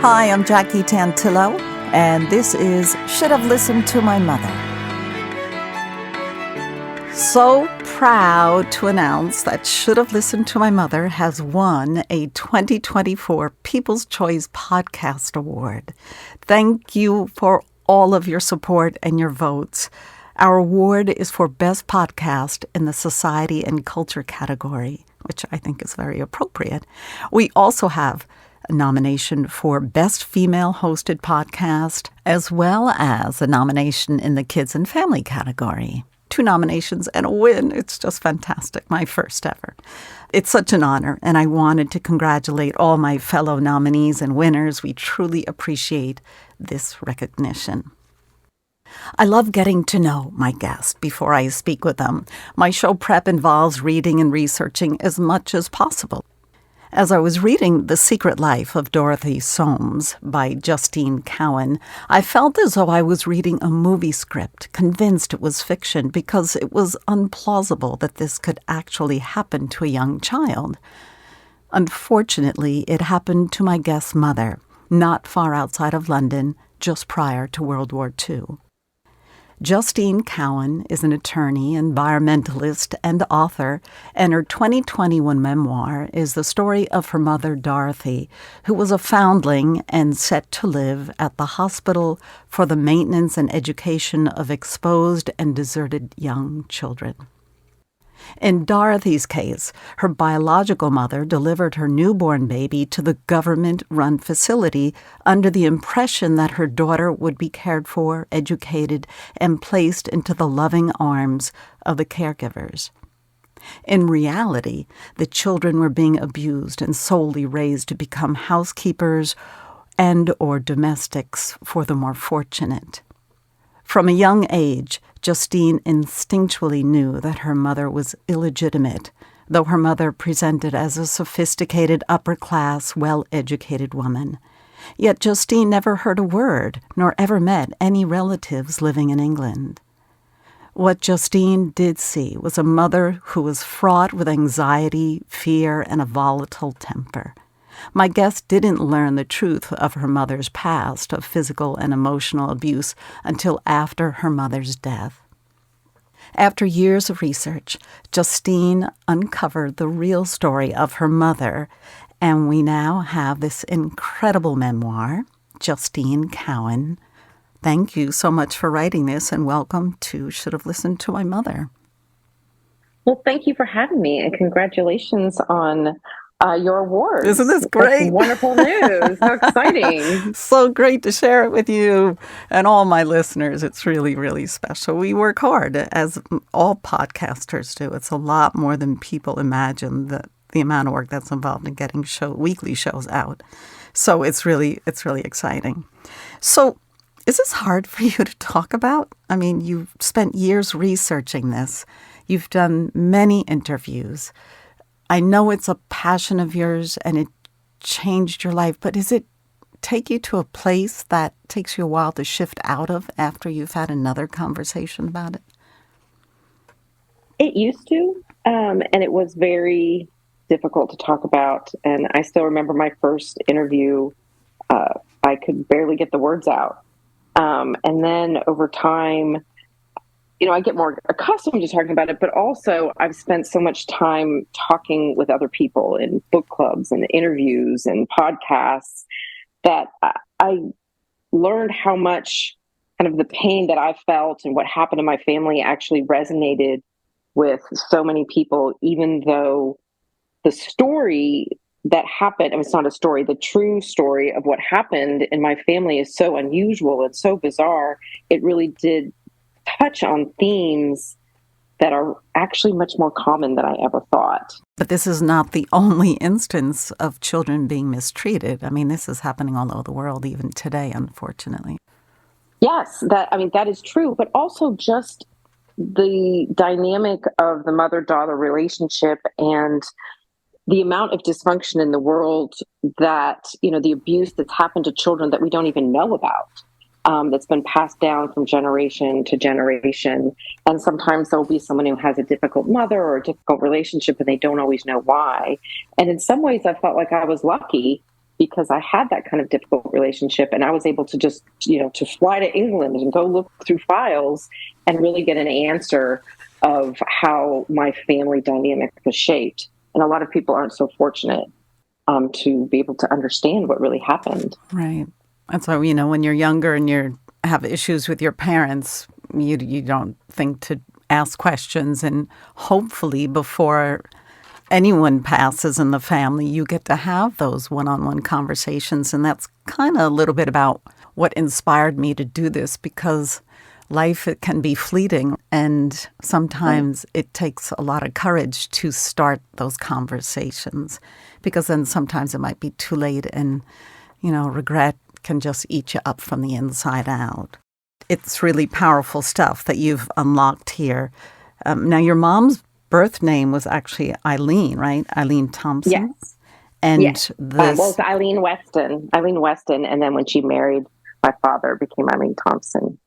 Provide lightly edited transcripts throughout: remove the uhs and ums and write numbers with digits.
Hi, I'm Jackie Tantillo, and this is Should Have Listened to My Mother. So proud to announce that Should Have Listened to My Mother has won a 2024 People's Choice Podcast Award. Thank you for all of your support and your votes. Our award is for Best Podcast in the Society and Culture category, which I think is very appropriate. We also have a nomination for Best Female Hosted Podcast, as well as a nomination in the Kids and Family category. 2 nominations and a win. It's just fantastic. My first ever. It's such an honor, and I wanted to congratulate all my fellow nominees and winners. We truly appreciate this recognition. I love getting to know my guests before I speak with them. My show prep involves reading and researching as much as possible. As I was reading The Secret Life of Dorothy Soames by Justine Cowan, I felt as though I was reading a movie script, convinced it was fiction because it was implausible that this could actually happen to a young child. Unfortunately, it happened to my guest's mother, not far outside of London, just prior to World War II. Justine Cowan is an attorney, environmentalist, and author, and her 2021 memoir is the story of her mother, Dorothy, who was a foundling and set to live at the Hospital for the Maintenance and Education of Exposed and Deserted Young Children. In Dorothy's case, her biological mother delivered her newborn baby to the government-run facility under the impression that her daughter would be cared for, educated, and placed into the loving arms of the caregivers. In reality, the children were being abused and solely raised to become housekeepers and/or domestics for the more fortunate. From a young age, Justine instinctually knew that her mother was illegitimate, though her mother presented as a sophisticated, upper-class, well-educated woman. Yet Justine never heard a word, nor ever met any relatives living in England. What Justine did see was a mother who was fraught with anxiety, fear, and a volatile temper. My guest didn't learn the truth of her mother's past of physical and emotional abuse until after her mother's death. After years of research, Justine uncovered the real story of her mother, and we now have this incredible memoir, Justine Cowan. Thank you so much for writing this, and welcome to Should Have Listened to My Mother. Well, thank you for having me, and congratulations on your award. Isn't this great? That's wonderful news. How exciting. So great to share it with you and all my listeners. It's really, really special. We work hard, as all podcasters do. It's a lot more than people imagine, the amount of work that's involved in getting weekly shows out. So it's really exciting. So is this hard for you to talk about? I mean, you've spent years researching this. You've done many interviews. I know it's a passion of yours and it changed your life, but does it take you to a place that takes you a while to shift out of after you've had another conversation about it? It used to, and it was very difficult to talk about. And I still remember my first interview. I could barely get the words out. And then over time, I get more accustomed to talking about it, but also I've spent so much time talking with other people in book clubs and interviews and podcasts that I learned how much kind of the pain that I felt and what happened to my family actually resonated with so many people, even though the story that happened, it's not a story, the true story of what happened in my family is so unusual and so bizarre. It really did touch on themes that are actually much more common than I ever thought. But this is not the only instance of children being mistreated. I mean, this is happening all over the world, even today, unfortunately. Yes, that is true, but also just the dynamic of the mother-daughter relationship and the amount of dysfunction in the world that, the abuse that's happened to children that we don't even know about. That's been passed down from generation to generation. And sometimes there'll be someone who has a difficult mother or a difficult relationship and they don't always know why. And in some ways I felt like I was lucky because I had that kind of difficult relationship, and I was able to just, to fly to England and go look through files and really get an answer of how my family dynamic was shaped. And a lot of people aren't so fortunate to be able to understand what really happened. Right. And so, when you're younger and you have issues with your parents, you don't think to ask questions. And hopefully before anyone passes in the family, you get to have those one-on-one conversations. And that's kind of a little bit about what inspired me to do this, because life, it can be fleeting, and sometimes it takes a lot of courage to start those conversations, because then sometimes it might be too late, and regret can just eat you up from the inside out. It's really powerful stuff that you've unlocked here. Now, your mom's birth name was actually Eileen, right? Eileen Thompson? Yes. And yes. It's Eileen Weston. And then when she married my father, it became Eileen Thompson.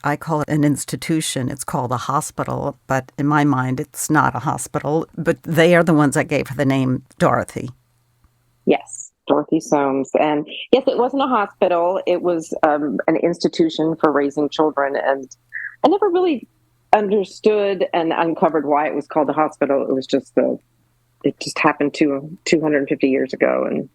I call it an institution. It's called a hospital, but in my mind, it's not a hospital. But they are the ones that gave her the name Dorothy. Yes, Dorothy Soames. And yes, it wasn't a hospital. It was an institution for raising children. And I never really understood and uncovered why it was called a hospital. It was just it just happened 250 years ago, and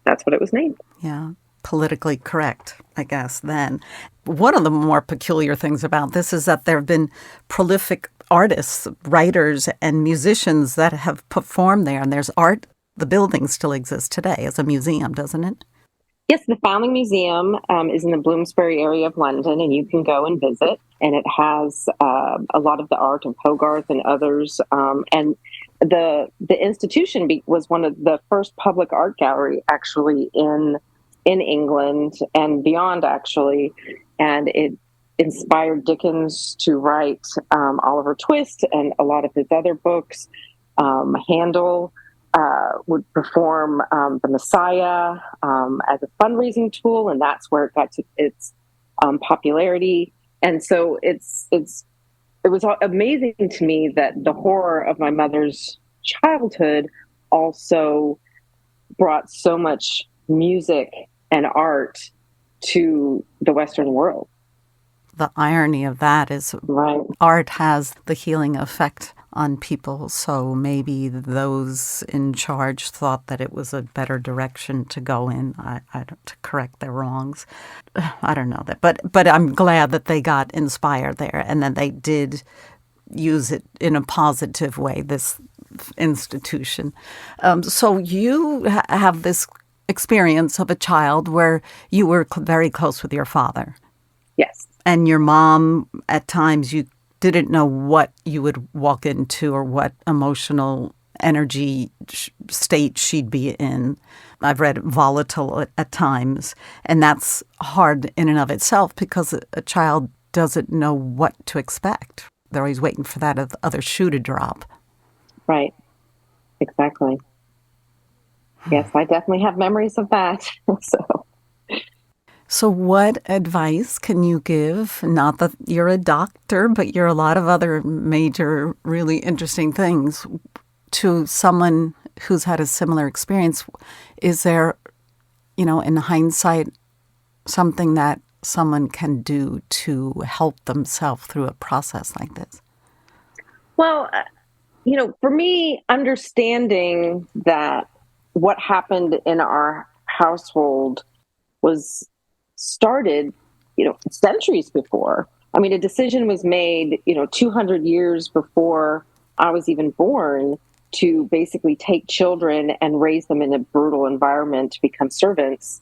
that's what it was named. Yeah. Politically correct, I guess, then. One of the more peculiar things about this is that there have been prolific artists, writers, and musicians that have performed there, and there's art. The building still exists today as a museum, doesn't it? Yes, the Foundling Museum is in the Bloomsbury area of London, and you can go and visit. And it has a lot of the art of Hogarth and others. And the institution was one of the first public art gallery actually in England and beyond, actually. And it inspired Dickens to write Oliver Twist and a lot of his other books. Handel would perform The Messiah as a fundraising tool, and that's where it got to its popularity. And so it was amazing to me that the horror of my mother's childhood also brought so much music and art to the Western world. The irony of that is right. Art has the healing effect on people, so maybe those in charge thought that it was a better direction to go in, to correct their wrongs. I don't know that, but I'm glad that they got inspired there, and then they did use it in a positive way, this institution. So you have this experience of a child where you were very close with your father. Yes. And your mom, at times, you didn't know what you would walk into or what emotional energy state she'd be in. I've read volatile at times, and that's hard in and of itself because a child doesn't know what to expect. They're always waiting for that other shoe to drop. Right. Exactly. Yes, I definitely have memories of that. So what advice can you give? Not that you're a doctor, but you're a lot of other major, really interesting things to someone who's had a similar experience. Is there, in hindsight, something that someone can do to help themselves through a process like this? Well, for me, understanding that what happened in our household was started, centuries before. I mean, a decision was made, 200 years before I was even born to basically take children and raise them in a brutal environment to become servants.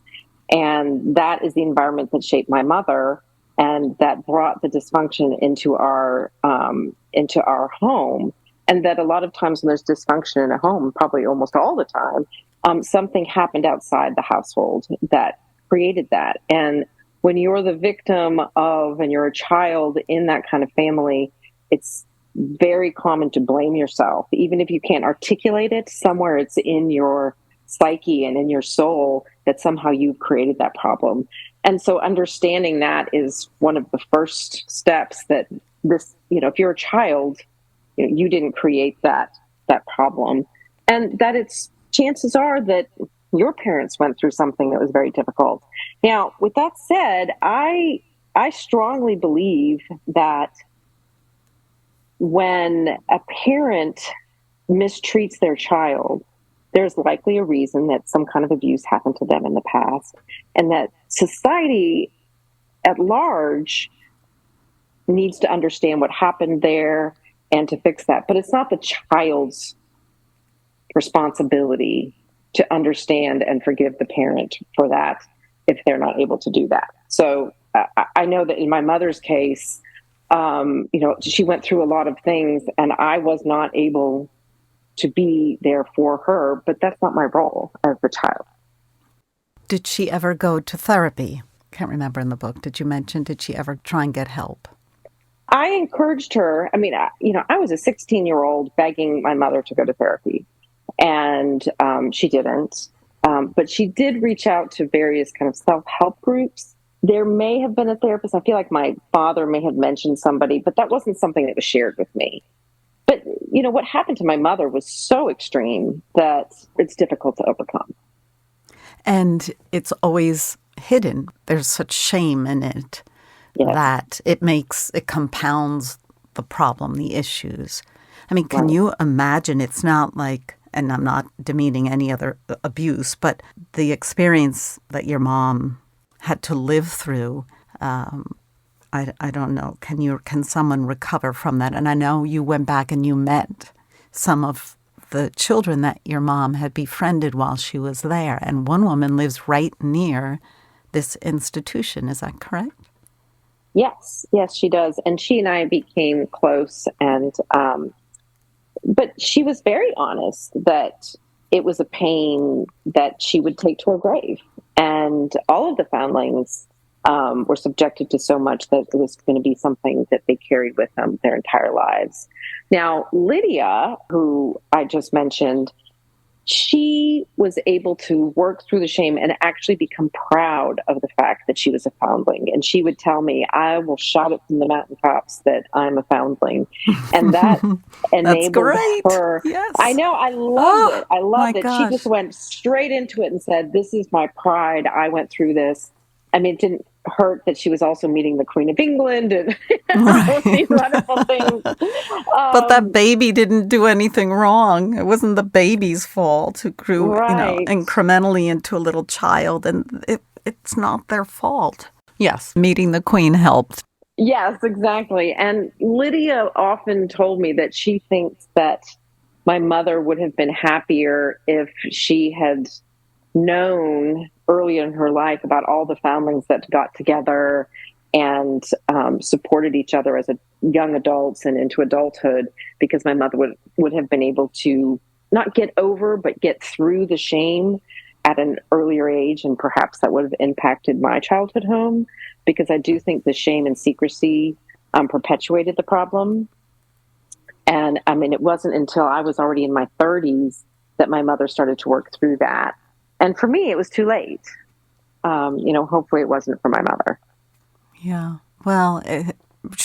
And that is the environment that shaped my mother, and that brought the dysfunction into our home. And that a lot of times when there's dysfunction in a home, probably almost all the time, something happened outside the household that created that. And when you're the victim of, and you're a child in that kind of family, it's very common to blame yourself. Even if you can't articulate it, somewhere it's in your psyche and in your soul that somehow you've created that problem. And so understanding that is one of the first steps that this, if you're a child, you didn't create that problem. And that chances are that your parents went through something that was very difficult. Now, with that said, I strongly believe that when a parent mistreats their child, there's likely a reason that some kind of abuse happened to them in the past, and that society at large needs to understand what happened there and to fix that. But it's not the child's responsibility to understand and forgive the parent for that if they're not able to do that. So I know that in my mother's case, she went through a lot of things, and I was not able to be there for her, but that's not my role as the child. Did she ever go to therapy? Can't remember in the book. Did you mention, did she ever try and get help? I encouraged her. I mean, I was a 16-year-old begging my mother to go to therapy, and she didn't. But she did reach out to various kind of self-help groups. There may have been a therapist. I feel like my father may have mentioned somebody, but that wasn't something that was shared with me. But, what happened to my mother was so extreme that it's difficult to overcome. And it's always hidden. There's such shame in it that it compounds the problem, the issues. I mean, can you imagine? It's not like, and I'm not demeaning any other abuse, but the experience that your mom had to live through, I don't know. Can someone recover from that? And I know you went back and you met some of the children that your mom had befriended while she was there. And one woman lives right near this institution. Is that correct? Yes, she does. And she and I became close. And but she was very honest that it was a pain that she would take to her grave. And all of the foundlings were subjected to so much that it was going to be something that they carried with them their entire lives. Now, Lydia, who I just mentioned, she was able to work through the shame and actually become proud of the fact that she was a foundling. And she would tell me, I will shout it from the mountaintops that I'm a foundling. And that enabled her. Yes. I know. I loved it. I loved it. Gosh. She just went straight into it and said, this is my pride. I went through this. I mean, it didn't hurt that she was also meeting the Queen of England and these wonderful things. But that baby didn't do anything wrong. It wasn't the baby's fault who grew, incrementally into a little child, and it's not their fault. Yes, meeting the Queen helped. Yes, exactly. And Lydia often told me that she thinks that my mother would have been happier if she had known early in her life about all the foundlings that got together and supported each other as young adults and into adulthood, because my mother would have been able to not get over, but get through the shame at an earlier age. And perhaps that would have impacted my childhood home, because I do think the shame and secrecy perpetuated the problem. And I mean, it wasn't until I was already in my 30s that my mother started to work through that. And for me, it was too late. Hopefully it wasn't for my mother. Yeah. Well,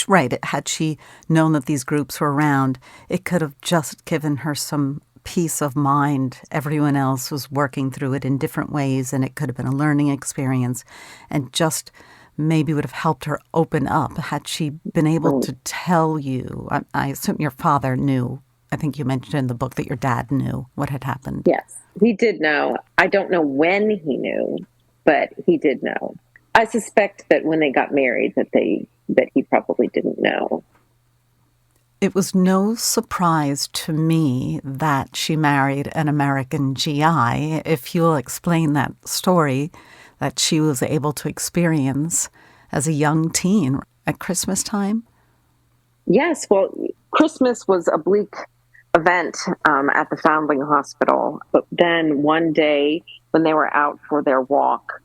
right. Had she known that these groups were around, it could have just given her some peace of mind. Everyone else was working through it in different ways, and it could have been a learning experience, and just maybe would have helped her open up had she been able to tell you. I assume your father knew. I think you mentioned in the book that your dad knew what had happened. Yes, he did know. I don't know when he knew, but he did know. I suspect that when they got married that he probably didn't know. It was no surprise to me that she married an American GI. If you'll explain that story that she was able to experience as a young teen at Christmas time. Yes, well, Christmas was a bleak event at the Foundling Hospital. But then one day when they were out for their walk,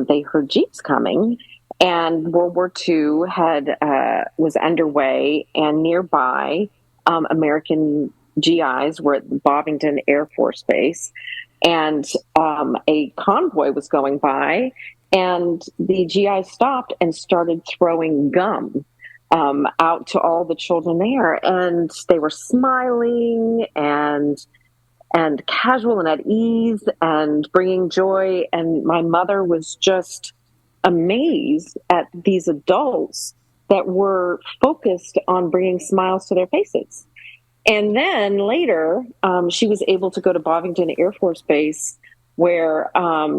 they heard Jeeps coming, and World War II was underway, and nearby American GIs were at Bovington Air Force Base, and a convoy was going by, and the GI stopped and started throwing gum out to all the children there, and they were smiling, and and casual and at ease and bringing joy. And my mother was just amazed at these adults that were focused on bringing smiles to their faces. And then later, she was able to go to Bovington Air Force Base, where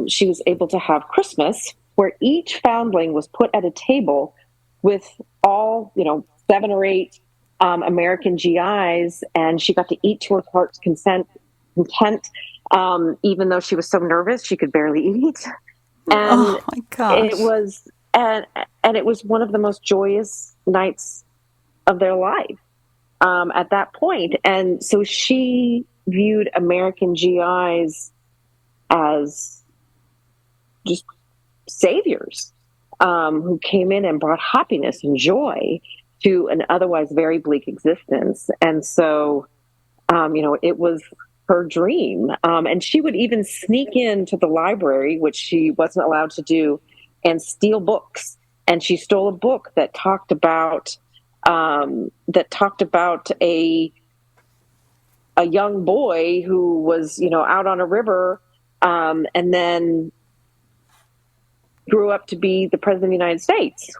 she was able to have Christmas, where each foundling was put at a table with all, 7 or 8 American GIs, and she got to eat to her heart's content, even though she was so nervous she could barely eat. And Oh my gosh. it was and it was one of the most joyous nights of their life at that point. And so she viewed American GIs as just saviors who came in and brought happiness and joy to an otherwise very bleak existence. And so, it was her dream. And she would even sneak into the library, which she wasn't allowed to do, and steal books. And she stole a book that talked about a young boy who was, out on a river, and then grew up to be the president of the United States,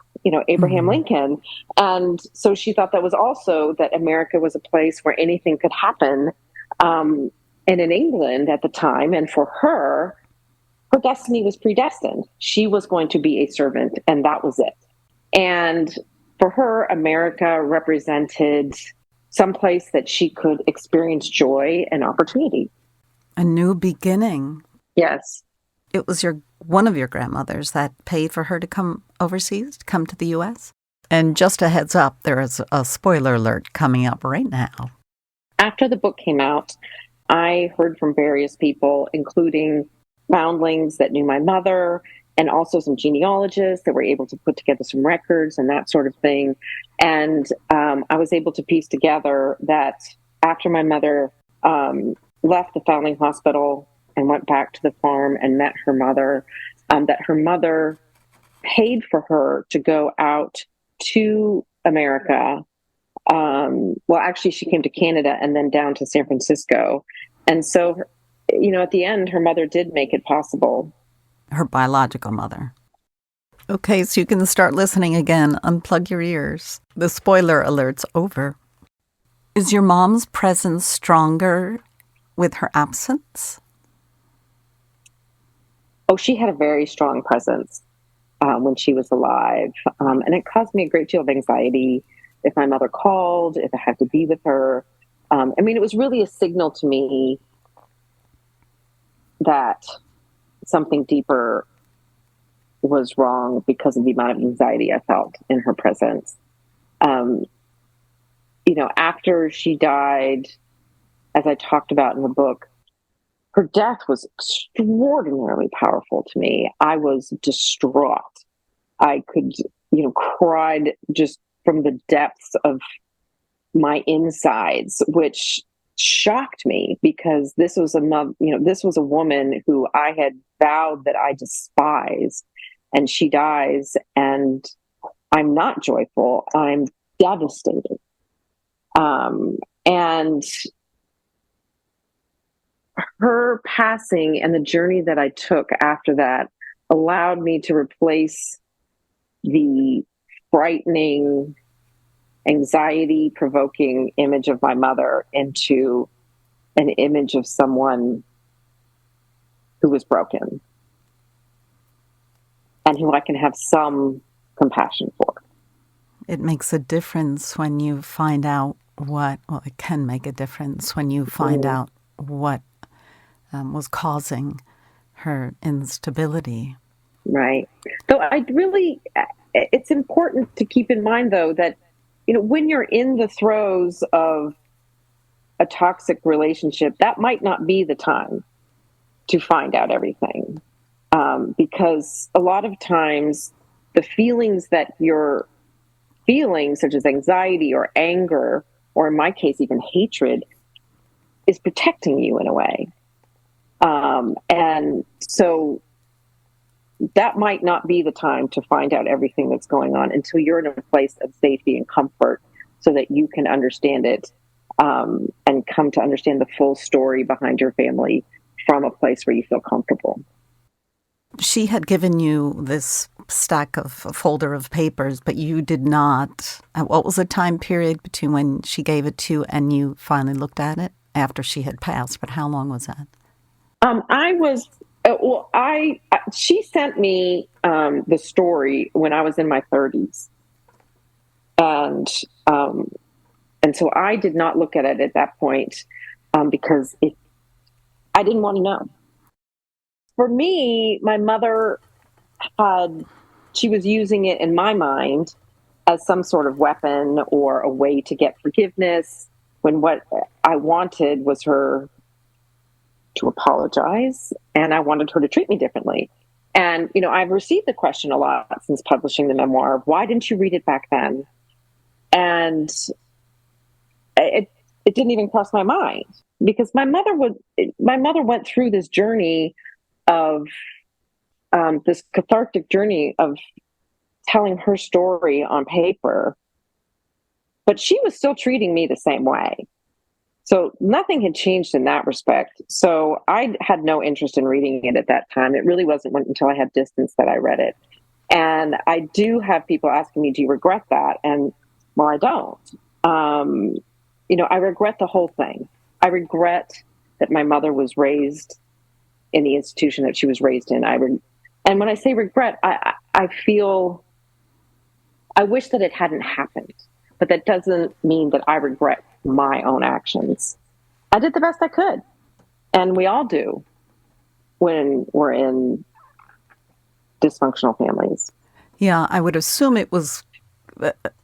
Abraham Lincoln. And so she thought that was also that America was a place where anything could happen. And in England at the time, and for her destiny was predestined. She was going to be a servant, and that was it. And for her, America represented some place that she could experience joy and opportunity. A new beginning. Yes. It was one of your grandmothers that paid for her to come overseas, to come to the U.S.? And just a heads up, there is a spoiler alert coming up right now. After the book came out, I heard from various people, including foundlings that knew my mother, and also some genealogists that were able to put together some records and that sort of thing. And I was able to piece together that after my mother left the Foundling Hospital and went back to the farm and met her mother, that her mother paid for her to go out to America. Well, actually, she came to Canada and then down to San Francisco. And so, at the end, her mother did make it possible. Her biological mother. Okay, so you can start listening again. Unplug your ears. The spoiler alert's over. Is your mom's presence stronger with her absence? Oh, she had a very strong presence when she was alive. And it caused me a great deal of anxiety if my mother called, if I had to be with her. It was really a signal to me that something deeper was wrong because of the amount of anxiety I felt in her presence. After she died, as I talked about in the book, her death was extraordinarily powerful to me. I was distraught. I could, cried just from the depths of my insides, which shocked me because this was a woman who I had vowed that I despise, and she dies, and I'm not joyful. I'm devastated. And her passing and the journey that I took after that allowed me to replace the frightening, anxiety-provoking image of my mother into an image of someone who was broken and who I can have some compassion for. It makes a difference when you find out it can make a difference when you find out what was causing her instability. Right. So it's important to keep in mind, though, that, when you're in the throes of a toxic relationship, that might not be the time to find out everything. Because a lot of times the feelings that you're feeling, such as anxiety or anger, or in my case, even hatred, is protecting you in a way. And so that might not be the time to find out everything that's going on until you're in a place of safety and comfort so that you can understand it and come to understand the full story behind your family from a place where you feel comfortable. She had given you this stack of a folder of papers, but you did not. What was the time period between when she gave it to you and you finally looked at it after she had passed? But how long was that? She sent me the story when I was in my 30s, and so I did not look at it at that point because I didn't want to know. For me, my mother she was using it in my mind as some sort of weapon or a way to get forgiveness, when what I wanted was her to apologize, and I wanted her to treat me differently. And, I've received the question a lot since publishing the memoir of, why didn't you read it back then? And it didn't even cross my mind, because my mother went through this journey of this cathartic journey of telling her story on paper, but she was still treating me the same way. So nothing had changed in that respect. So I had no interest in reading it at that time. It really wasn't until I had distance that I read it. And I do have people asking me, do you regret that? And well, I don't. I regret the whole thing. I regret that my mother was raised in the institution that she was raised in. And when I say regret, I feel, I wish that it hadn't happened, but that doesn't mean that I regret my own actions. I did the best I could. And we all do when we're in dysfunctional families. Yeah, I would assume it was,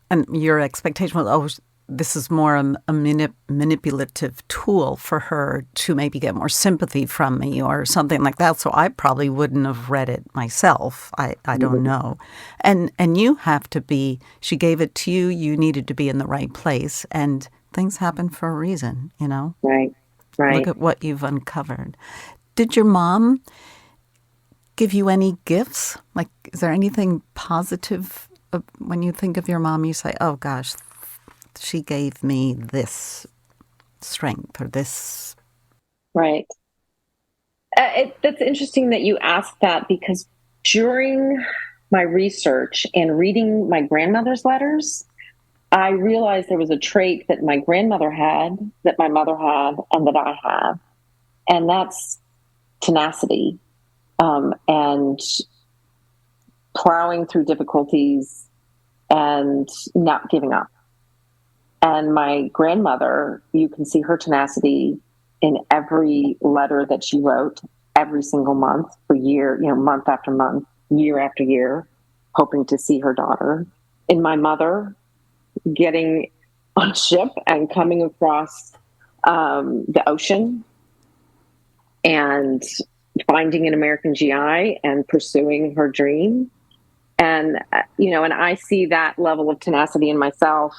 and your expectation was, oh, this is more a manipulative tool for her to maybe get more sympathy from me or something like that. So I probably wouldn't have read it myself. I don't know. And you have to be, she gave it to you, you needed to be in the right place. And things happen for a reason, Right. Look at what you've uncovered. Did your mom give you any gifts? Like, is there anything positive when you think of your mom? You say, oh, gosh, she gave me this strength or this. Right. That's interesting that you asked that, because during my research and reading my grandmother's letters, I realized there was a trait that my grandmother had, that my mother had, and that I have. And that's tenacity, and plowing through difficulties and not giving up. And my grandmother, you can see her tenacity in every letter that she wrote every single month for month after month, year after year, hoping to see her daughter. In my mother, getting on a ship and coming across the ocean and finding an American GI and pursuing her dream. And, and I see that level of tenacity in myself.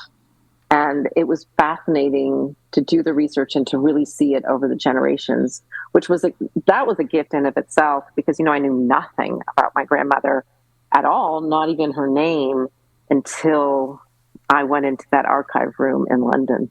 And it was fascinating to do the research and to really see it over the generations, that was a gift in of itself, because, I knew nothing about my grandmother at all, not even her name, until I went into that archive room in London.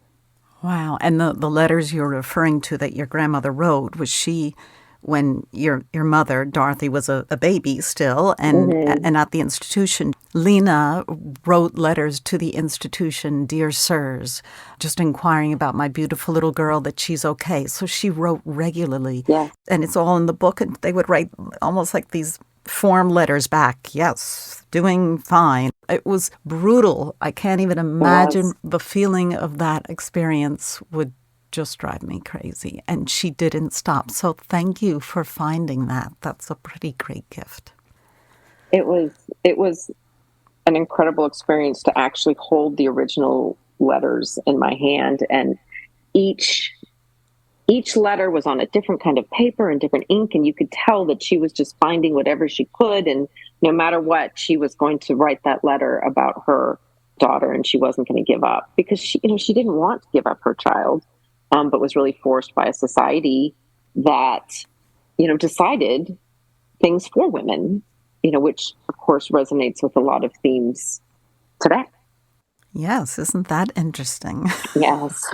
Wow. And the letters you're referring to that your grandmother wrote, was she, when your mother, Dorothy, was a baby still and at the institution, Lena wrote letters to the institution, "Dear Sirs, just inquiring about my beautiful little girl, that she's okay." So she wrote regularly. Yeah. And it's all in the book. And they would write almost like these form letters back. Yes, doing fine. It was brutal. I can't even imagine the feeling of that experience would just drive me crazy. And she didn't stop. So thank you for finding that. That's a pretty great gift. It was an incredible experience to actually hold the original letters in my hand, and each letter was on a different kind of paper and different ink, and you could tell that she was just finding whatever she could, and no matter what, she was going to write that letter about her daughter, and she wasn't going to give up, because she didn't want to give up her child, but was really forced by a society that decided things for women, which of course resonates with a lot of themes today. Yes, isn't that interesting? Yes.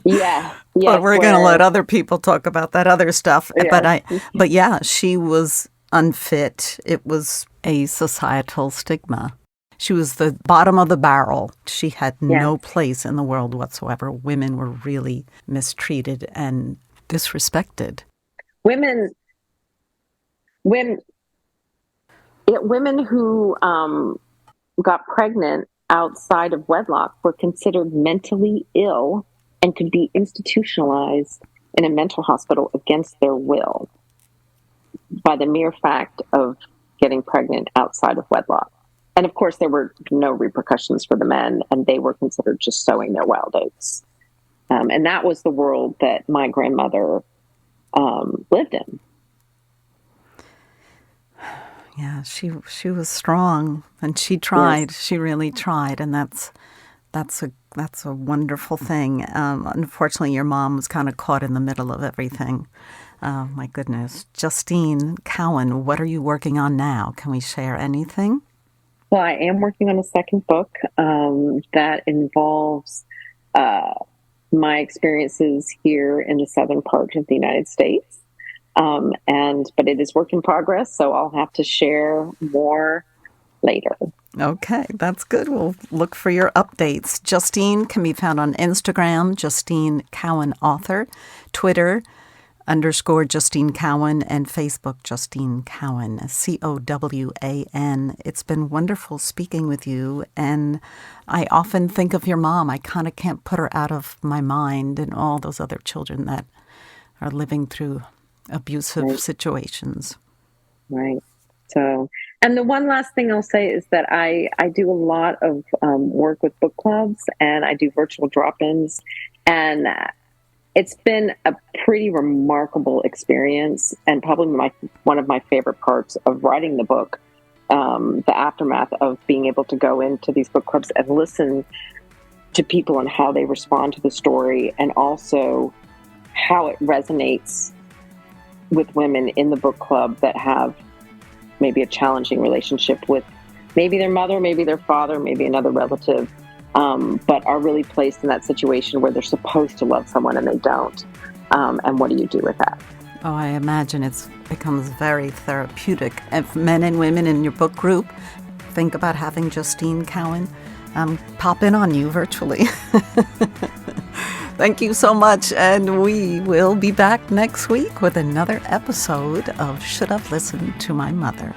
Yeah. But Yes. we're going to let Where, other people talk about that other stuff. yes. But yeah, she was unfit. It was a societal stigma. She was the bottom of the barrel. She had Yes. no place in the world whatsoever. Women were really mistreated and disrespected. Women, when, women who got pregnant outside of wedlock were considered mentally ill and could be institutionalized in a mental hospital against their will by the mere fact of getting pregnant outside of wedlock. And of course, there were no repercussions for the men, and they were considered just sowing their wild oats. And that was the world that my grandmother lived in. Yeah, she was strong, and she Yes. tried. She really tried, and that's a wonderful thing. Unfortunately, your mom was kind of caught in the middle of everything. My goodness, Justine Cowan, what are you working on now? Can we share anything? Well, I am working on a second book that involves uh, my experiences here in the southern part of the United States. But it is work in progress, so I'll have to share more later. Okay, that's good. We'll look for your updates. Justine can be found on Instagram, Justine Cowan Author, Twitter, _Justine Cowan, and Facebook, Justine Cowan, Cowan. It's been wonderful speaking with you, and I often think of your mom. I kind of can't put her out of my mind, and all those other children that are living through abusive Right. situations. Right. So, and the one last thing I'll say is that I do a lot of work with book clubs, and I do virtual drop-ins, and it's been a pretty remarkable experience, and probably one of my favorite parts of writing the book. The aftermath of being able to go into these book clubs and listen to people and how they respond to the story, and also how it resonates with women in the book club that have maybe a challenging relationship with maybe their mother, maybe their father, maybe another relative, but are really placed in that situation where they're supposed to love someone and they don't. And what do you do with that? Oh, I imagine it becomes very therapeutic. If men and women in your book group think about having Justine Cowan pop in on you virtually. Thank you so much, and we will be back next week with another episode of Should Have Listened to My Mother.